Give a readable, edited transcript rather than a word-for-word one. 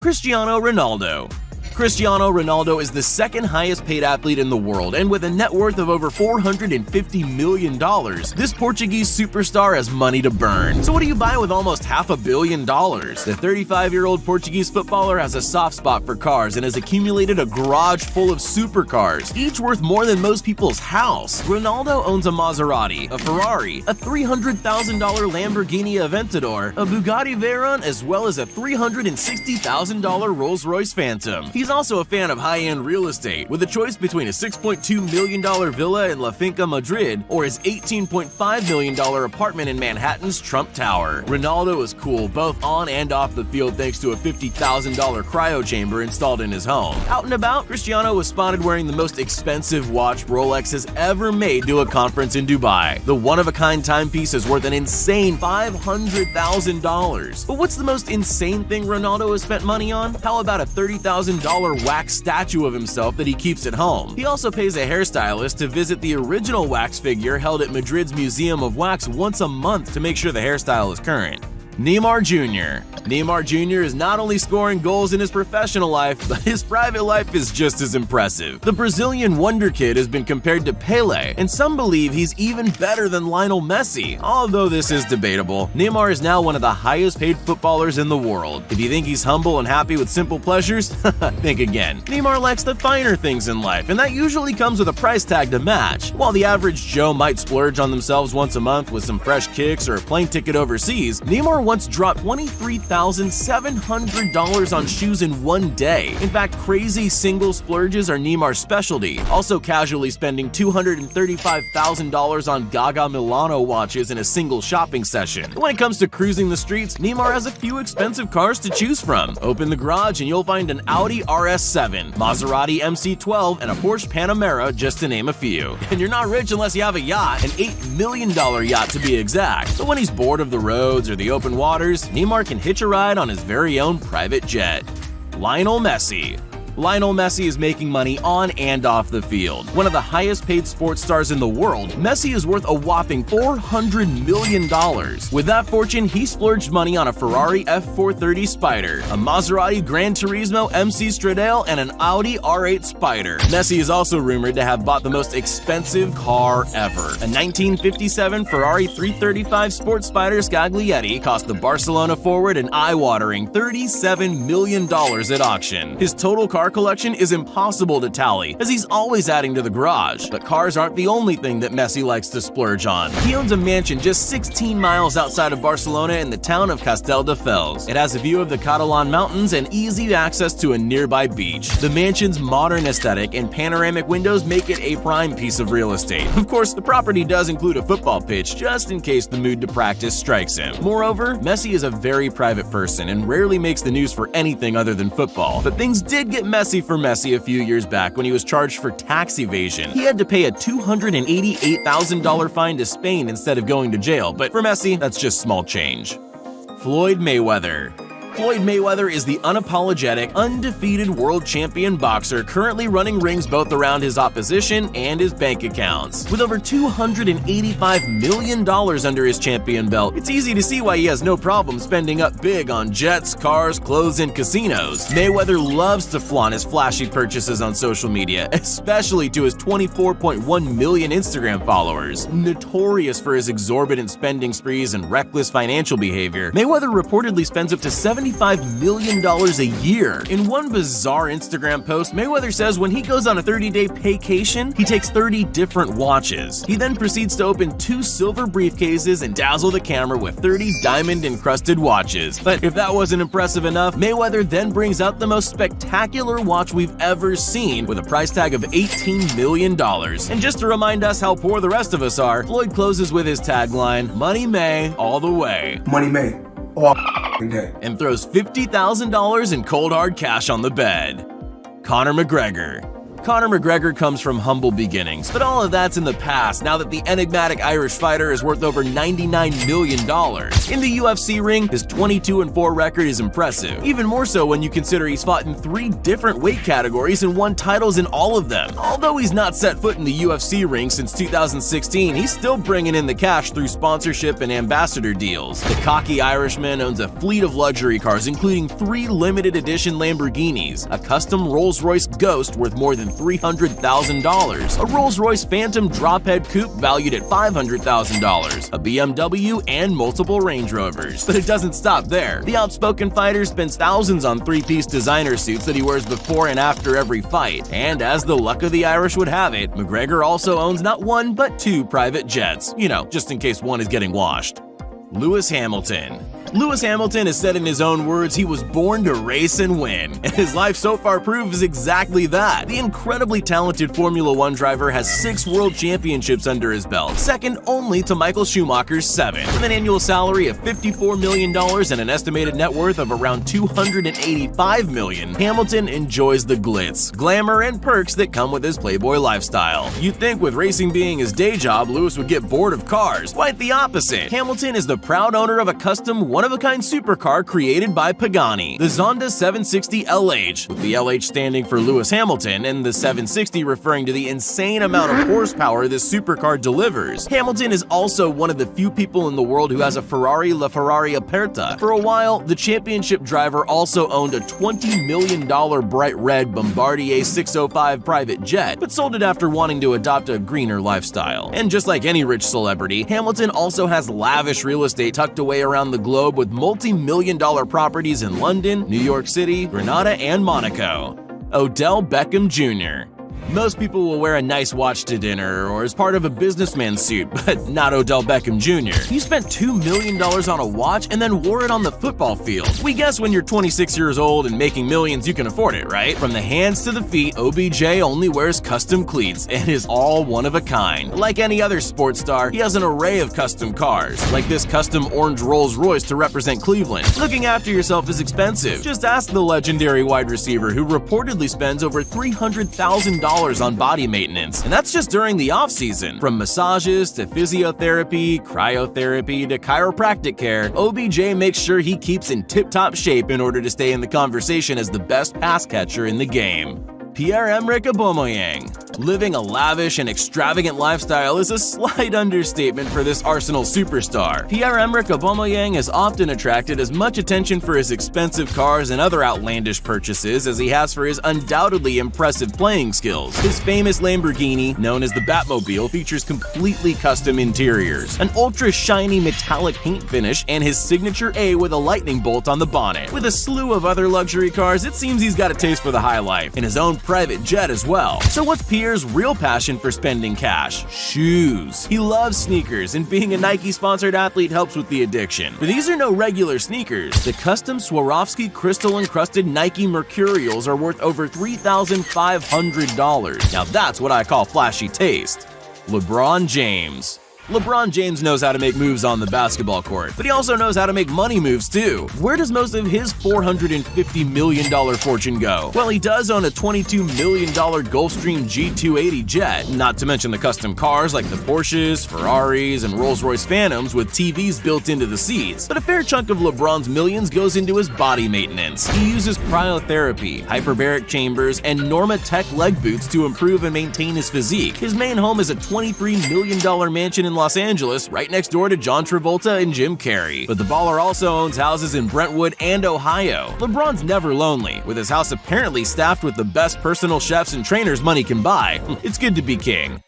Cristiano Ronaldo. Cristiano Ronaldo is the second highest paid athlete in the world, and with a net worth of over $450 million, this Portuguese superstar has money to burn. So what do you buy with almost $500 million? The 35-year-old Portuguese footballer has a soft spot for cars and has accumulated a garage full of supercars, each worth more than most people's house. Ronaldo owns a Maserati, a Ferrari, a $300,000 Lamborghini Aventador, a Bugatti Veyron, as well as a $360,000 Rolls-Royce Phantom. He's also a fan of high-end real estate, with a choice between a $6.2 million villa in La Finca, Madrid, or his $18.5 million apartment in Manhattan's Trump Tower. Ronaldo is cool both on and off the field thanks to a $50,000 cryo chamber installed in his home. Out and about, Cristiano was spotted wearing the most expensive watch Rolex has ever made to a conference in Dubai. The one-of-a-kind timepiece is worth an insane $500,000. But what's the most insane thing Ronaldo has spent money on? How about a $30,000 wax statue of himself that he keeps at home? He also pays a hairstylist to visit the original wax figure held at Madrid's Museum of Wax once a month to make sure the hairstyle is current. Neymar Jr. Neymar Jr. is not only scoring goals in his professional life, but his private life is just as impressive. The Brazilian wonder kid has been compared to Pelé, and some believe he's even better than Lionel Messi. Although this is debatable, Neymar is now one of the highest paid footballers in the world. If you think he's humble and happy with simple pleasures, think again. Neymar likes the finer things in life, and that usually comes with a price tag to match. While the average Joe might splurge on themselves once a month with some fresh kicks or a plane ticket overseas, Neymar once dropped $23,700 on shoes in one day. In fact, crazy single splurges are Neymar's specialty, also casually spending $235,000 on Gaga Milano watches in a single shopping session. When it comes to cruising the streets, Neymar has a few expensive cars to choose from. Open the garage and you'll find an Audi RS7, Maserati MC12, and a Porsche Panamera, just to name a few. And you're not rich unless you have a yacht, an $8 million yacht to be exact. But when he's bored of the roads or the open waters, Neymar can hitch a ride on his very own private jet. Lionel Messi. Lionel Messi is making money on and off the field. One of the highest paid sports stars in the world, Messi is worth a whopping $400 million. With that fortune, he splurged money on a Ferrari F430 Spider, a Maserati Gran Turismo MC Stradale, and an Audi R8 Spider. Messi is also rumored to have bought the most expensive car ever. A 1957 Ferrari 335 Sports Spider Scaglietti cost the Barcelona forward an eye-watering $37 million at auction. His total car collection is impossible to tally, as he's always adding to the garage. But cars aren't the only thing that Messi likes to splurge on. He owns a mansion just 16 miles outside of Barcelona in the town of Castelldefels. It has a view of the Catalan mountains and easy access to a nearby beach. The mansion's modern aesthetic and panoramic windows make it a prime piece of real estate. Of course, the property does include a football pitch, just in case the mood to practice strikes him. Moreover, Messi is a very private person and rarely makes the news for anything other than football. But things did get messy for Messi a few years back when he was charged for tax evasion. He had to pay a $288,000 fine to Spain instead of going to jail, but for Messi, that's just small change. Floyd Mayweather. Floyd Mayweather is the unapologetic, undefeated world champion boxer currently running rings both around his opposition and his bank accounts. With over $285 million under his champion belt, it's easy to see why he has no problem spending up big on jets, cars, clothes, and casinos. Mayweather loves to flaunt his flashy purchases on social media, especially to his 24.1 million Instagram followers. Notorious for his exorbitant spending sprees and reckless financial behavior, Mayweather reportedly spends up to $75 million a year. In one bizarre Instagram post, Mayweather says when he goes on a 30-day vacation, he takes 30 different watches. He then proceeds to open 2 silver briefcases and dazzle the camera with 30 diamond-encrusted watches. But if that wasn't impressive enough, Mayweather then brings out the most spectacular watch we've ever seen, with a price tag of $18 million. And just to remind us how poor the rest of us are, Floyd closes with his tagline, "Money May, all the way." Money May, all day. And throws $50,000 in cold hard cash on the bed. Conor McGregor. Conor McGregor comes from humble beginnings, but all of that's in the past now that the enigmatic Irish fighter is worth over $99 million. In the UFC ring, his 22-4 record is impressive, even more so when you consider he's fought in 3 different weight categories and won titles in all of them. Although he's not set foot in the UFC ring since 2016, he's still bringing in the cash through sponsorship and ambassador deals. The cocky Irishman owns a fleet of luxury cars, including 3 limited edition Lamborghinis, a custom Rolls-Royce Ghost worth more than $300,000, a Rolls-Royce Phantom drophead coupe valued at $500,000, a BMW, and multiple Range Rovers. But it doesn't stop there. The outspoken fighter spends thousands on 3-piece designer suits that he wears before and after every fight. And as the luck of the Irish would have it, McGregor also owns not 1 but 2 private jets, just in case one is getting washed. Lewis Hamilton. Lewis Hamilton has said in his own words he was born to race and win, and his life so far proves exactly that. The incredibly talented Formula 1 driver has 6 world championships under his belt, second only to Michael Schumacher's 7. With an annual salary of $54 million and an estimated net worth of around $285 million, Hamilton enjoys the glitz, glamour, and perks that come with his playboy lifestyle. You'd think with racing being his day job, Lewis would get bored of cars. Quite the opposite. Hamilton is the proud owner of a custom one-of-a-kind supercar created by Pagani, the Zonda 760 LH, with the LH standing for Lewis Hamilton and the 760 referring to the insane amount of horsepower this supercar delivers. Hamilton is also one of the few people in the world who has a Ferrari LaFerrari Aperta. For a while, the championship driver also owned a $20 million bright red Bombardier 605 private jet, but sold it after wanting to adopt a greener lifestyle. And just like any rich celebrity, Hamilton also has lavish real estate tucked away around the globe with multi-million-dollar properties in London, New York City, Grenada, and Monaco. Odell Beckham Jr. Most people will wear a nice watch to dinner or as part of a businessman's suit, but not Odell Beckham Jr. He spent $2 million on a watch and then wore it on the football field. We guess when you're 26 years old and making millions, you can afford it, right? From the hands to the feet, OBJ only wears custom cleats and is all one of a kind. Like any other sports star, he has an array of custom cars, like this custom orange Rolls-Royce to represent Cleveland. Looking after yourself is expensive. Just ask the legendary wide receiver who reportedly spends over $300,000 on body maintenance, and that's just during the off-season. From massages to physiotherapy, cryotherapy to chiropractic care, OBJ makes sure he keeps in tip-top shape in order to stay in the conversation as the best pass catcher in the game. Pierre-Emeric Aubameyang. Living a lavish and extravagant lifestyle is a slight understatement for this Arsenal superstar. Pierre-Emeric Aubameyang has often attracted as much attention for his expensive cars and other outlandish purchases as he has for his undoubtedly impressive playing skills. His famous Lamborghini, known as the Batmobile, features completely custom interiors, an ultra-shiny metallic paint finish, and his signature A with a lightning bolt on the bonnet. With a slew of other luxury cars, it seems he's got a taste for the high life, and his own private jet as well. So what's Pierre's real passion for spending cash? Shoes. He loves sneakers, and being a Nike-sponsored athlete helps with the addiction. But these are no regular sneakers. The custom Swarovski crystal-encrusted Nike Mercurials are worth over $3,500. Now that's what I call flashy taste. LeBron James. LeBron James knows how to make moves on the basketball court, but he also knows how to make money moves too. Where does most of his $450 million fortune go? Well, he does own a $22 million Gulfstream G280 jet, not to mention the custom cars like the Porsches, Ferraris, and Rolls-Royce Phantoms with TVs built into the seats. But a fair chunk of LeBron's millions goes into his body maintenance. He uses cryotherapy, hyperbaric chambers, and Normatec leg boots to improve and maintain his physique. His main home is a $23 million mansion in Los Angeles, right next door to John Travolta and Jim Carrey. But the baller also owns houses in Brentwood and Ohio. LeBron's never lonely, with his house apparently staffed with the best personal chefs and trainers money can buy. It's good to be king.